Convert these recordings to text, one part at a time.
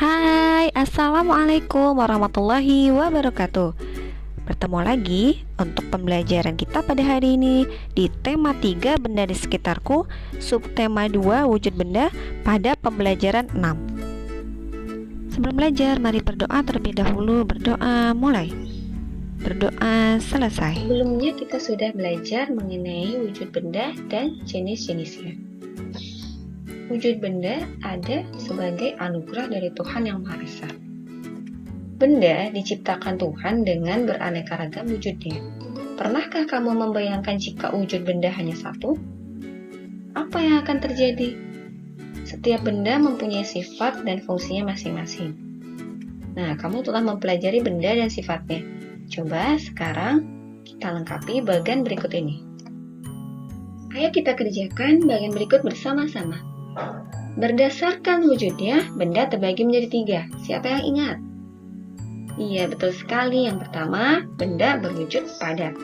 Hai, Assalamualaikum warahmatullahi wabarakatuh. Bertemu lagi untuk pembelajaran kita pada hari ini di tema 3 benda di sekitarku, subtema 2 wujud benda pada pembelajaran 6. Sebelum belajar, mari berdoa terlebih dahulu. Berdoa mulai. Berdoa selesai. Sebelumnya kita sudah belajar mengenai wujud benda dan jenis-jenisnya. Wujud benda ada sebagai anugerah dari Tuhan Yang Maha Esa. Benda diciptakan Tuhan dengan beraneka ragam wujudnya. Pernahkah kamu membayangkan jika wujud benda hanya satu? Apa yang akan terjadi? Setiap benda mempunyai sifat dan fungsinya masing-masing. Nah, kamu telah mempelajari benda dan sifatnya. Coba sekarang kita lengkapi bagian berikut ini. Ayo kita kerjakan bagian berikut bersama-sama. Berdasarkan wujudnya, benda terbagi menjadi 3. Siapa yang ingat? Iya, betul sekali. Yang pertama, benda berwujud padat.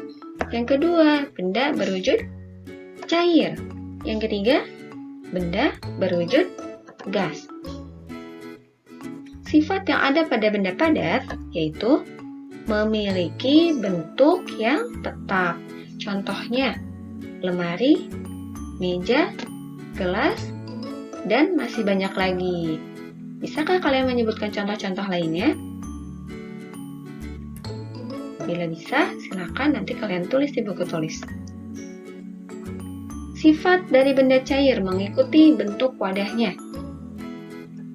Yang kedua, benda berwujud cair. Yang ketiga, benda berwujud gas. Sifat yang ada pada benda padat yaitu memiliki bentuk yang tetap. Contohnya, lemari, meja, gelas, dan masih banyak lagi. Bisakah kalian menyebutkan contoh-contoh lainnya? Bila bisa, silakan nanti kalian tulis di buku tulis. Sifat dari benda cair mengikuti bentuk wadahnya.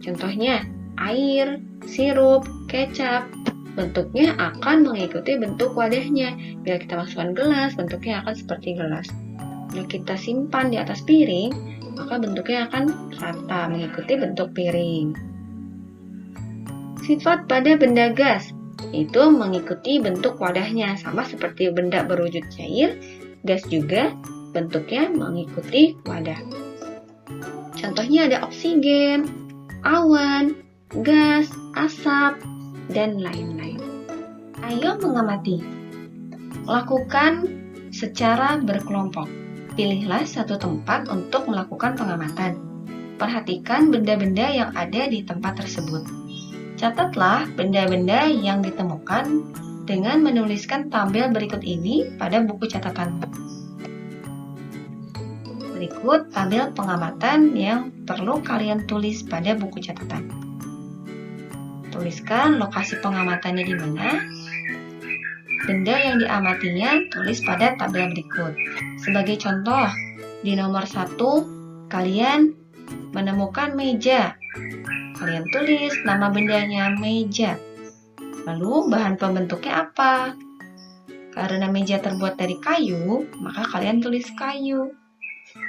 Contohnya, air, sirup, kecap. Bentuknya akan mengikuti bentuk wadahnya. Bila kita masukkan gelas, bentuknya akan seperti gelas. Bila kita simpan di atas piring, maka bentuknya akan rata mengikuti bentuk piring. Sifat pada benda gas itu mengikuti bentuk wadahnya, sama seperti benda berwujud cair, gas juga bentuknya mengikuti wadah. Contohnya ada oksigen, awan, gas, asap, dan lain-lain. Ayo mengamati. Lakukan secara berkelompok. Pilihlah satu tempat untuk melakukan pengamatan. Perhatikan benda-benda yang ada di tempat tersebut. Catatlah benda-benda yang ditemukan dengan menuliskan tabel berikut ini pada buku catatanmu. Berikut tabel pengamatan yang perlu kalian tulis pada buku catatan. Tuliskan lokasi pengamatannya di mana. Benda yang diamatinya tulis pada tabel berikut. Sebagai contoh, di nomor 1, kalian menemukan meja. Kalian tulis nama bendanya meja. Lalu bahan pembentuknya apa? Karena meja terbuat dari kayu, maka kalian tulis kayu.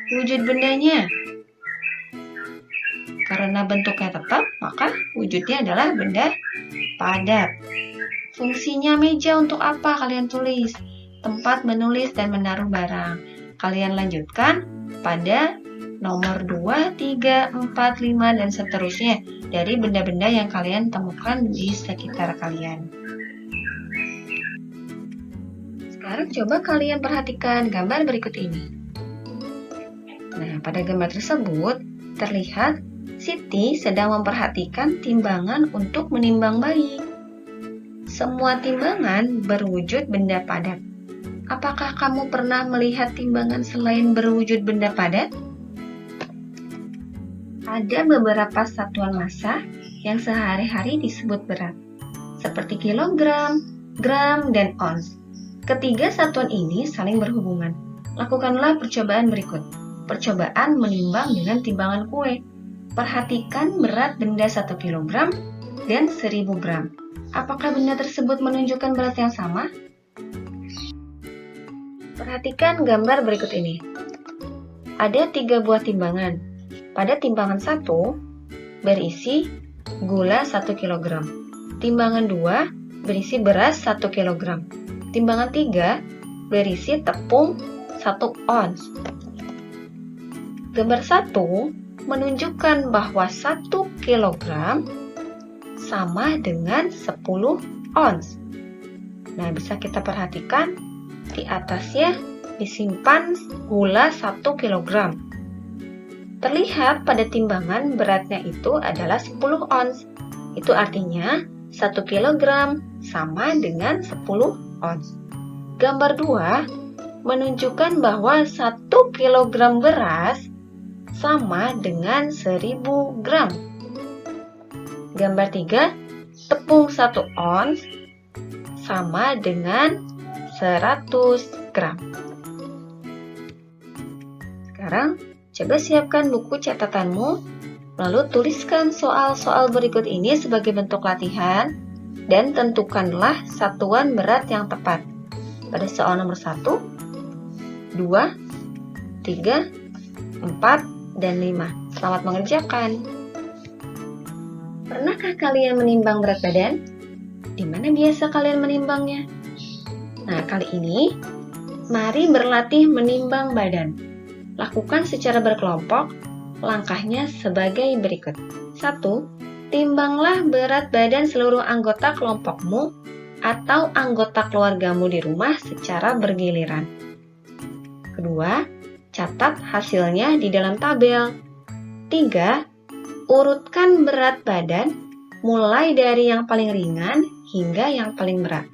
Wujud bendanya. Karena bentuknya tetap, maka wujudnya adalah benda padat. Fungsinya meja untuk apa? Kalian tulis. Tempat menulis dan menaruh barang. Kalian lanjutkan pada nomor 2, 3, 4, 5, dan seterusnya dari benda-benda yang kalian temukan di sekitar kalian. Sekarang coba kalian perhatikan gambar berikut ini. Nah, pada gambar tersebut terlihat Siti sedang memperhatikan timbangan untuk menimbang bayi. Semua timbangan berwujud benda padat. Apakah kamu pernah melihat timbangan selain berwujud benda padat? Ada beberapa satuan massa yang sehari-hari disebut berat, seperti kilogram, gram, dan ons. Ketiga satuan ini saling berhubungan. Lakukanlah percobaan berikut. Percobaan menimbang dengan timbangan kue. Perhatikan berat benda 1 kg dan 1000 gram. Apakah benda tersebut menunjukkan berat yang sama? Perhatikan gambar berikut ini. Ada 3 buah timbangan. Pada timbangan 1 berisi gula 1 kg. Timbangan 2 berisi beras 1 kg. Timbangan 3 berisi tepung 1 ons. Gambar 1 menunjukkan bahwa 1 kg sama dengan 10 ons. Nah, bisa kita perhatikan di atasnya disimpan gula 1 kg. Terlihat pada timbangan beratnya itu adalah 10 ons. Itu artinya 1 kilogram sama dengan 10 ons. Gambar 2 menunjukkan bahwa 1 kilogram beras sama dengan 1000 gram. Gambar 3, tepung 1 ons sama dengan 100 gram. Sekarang, coba siapkan buku catatanmu, lalu tuliskan soal-soal berikut ini sebagai bentuk latihan, dan tentukanlah satuan berat yang tepat. Pada soal nomor 1, 2, 3, 4, dan 5. Selamat mengerjakan. Pernahkah kalian menimbang berat badan? Di mana biasa kalian menimbangnya? Nah, kali ini, mari berlatih menimbang badan. Lakukan secara berkelompok, langkahnya sebagai berikut. 1. Timbanglah berat badan seluruh anggota kelompokmu atau anggota keluargamu di rumah secara bergiliran. Kedua, catat hasilnya di dalam tabel. 3. Urutkan berat badan mulai dari yang paling ringan hingga yang paling berat.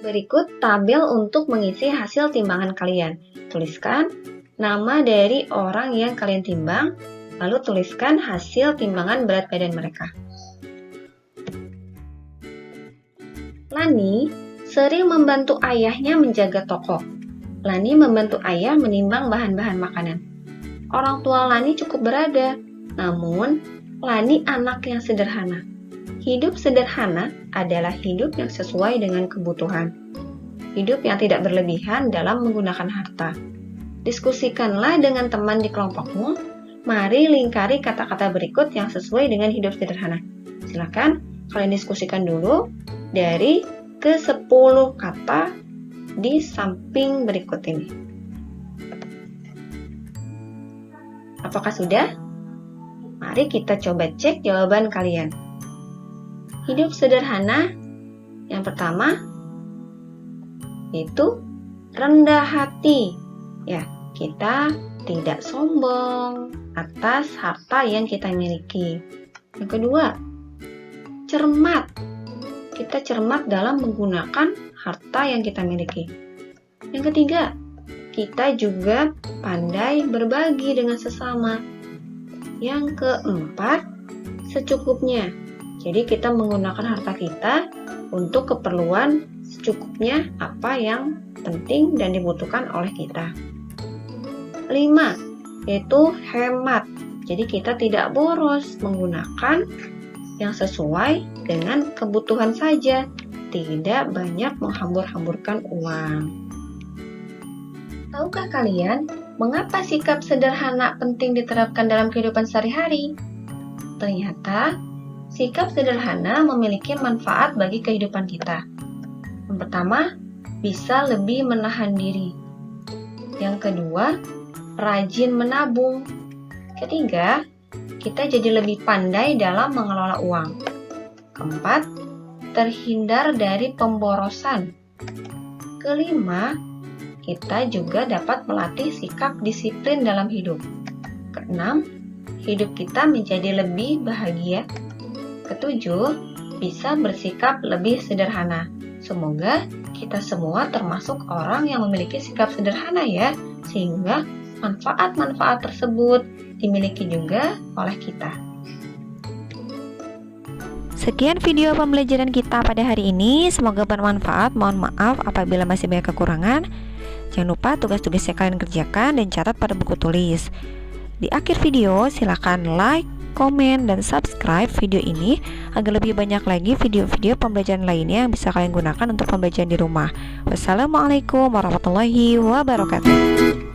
Berikut tabel untuk mengisi hasil timbangan kalian. Tuliskan nama dari orang yang kalian timbang, lalu tuliskan hasil timbangan berat badan mereka. Lani sering membantu ayahnya menjaga toko. Lani membantu ayah menimbang bahan-bahan makanan. Orang tua Lani cukup berada, namun Lani anak yang sederhana. Hidup sederhana adalah hidup yang sesuai dengan kebutuhan. Hidup yang tidak berlebihan dalam menggunakan harta. Diskusikanlah dengan teman di kelompokmu. Mari lingkari kata-kata berikut yang sesuai dengan hidup sederhana. Silakan kalian diskusikan dulu dari ke-10 kata di samping berikut ini. Apakah sudah? Mari kita coba cek jawaban kalian. Hidup sederhana yang pertama itu rendah hati. Ya, kita tidak sombong atas harta yang kita miliki. Yang kedua, cermat. Kita cermat dalam menggunakan harta yang kita miliki. Yang ketiga, kita juga pandai berbagi dengan sesama. Yang keempat, secukupnya. Jadi kita menggunakan harta kita untuk keperluan secukupnya apa yang penting dan dibutuhkan oleh kita. 5, yaitu hemat. Jadi kita tidak boros, menggunakan yang sesuai dengan kebutuhan saja, tidak banyak menghambur-hamburkan uang. Tahukah kalian mengapa sikap sederhana penting diterapkan dalam kehidupan sehari-hari? Ternyata sikap sederhana memiliki manfaat bagi kehidupan kita. Yang pertama, bisa lebih menahan diri. Yang kedua, rajin menabung. Ketiga, kita jadi lebih pandai dalam mengelola uang. Keempat, terhindar dari pemborosan. Kelima, kita juga dapat melatih sikap disiplin dalam hidup. Keenam, hidup kita menjadi lebih bahagia. Ketujuh, bisa bersikap lebih sederhana. Semoga kita semua termasuk orang yang memiliki sikap sederhana ya, sehingga manfaat-manfaat tersebut dimiliki juga oleh kita. Sekian video pembelajaran kita pada hari ini. Semoga bermanfaat. Mohon maaf apabila masih banyak kekurangan. Jangan lupa tugas-tugasnya kalian kerjakan dan catat pada buku tulis. Di akhir video silakan like, komen, dan subscribe video ini agar lebih banyak lagi video-video pembelajaran lainnya yang bisa kalian gunakan untuk pembelajaran di rumah. Wassalamualaikum warahmatullahi wabarakatuh.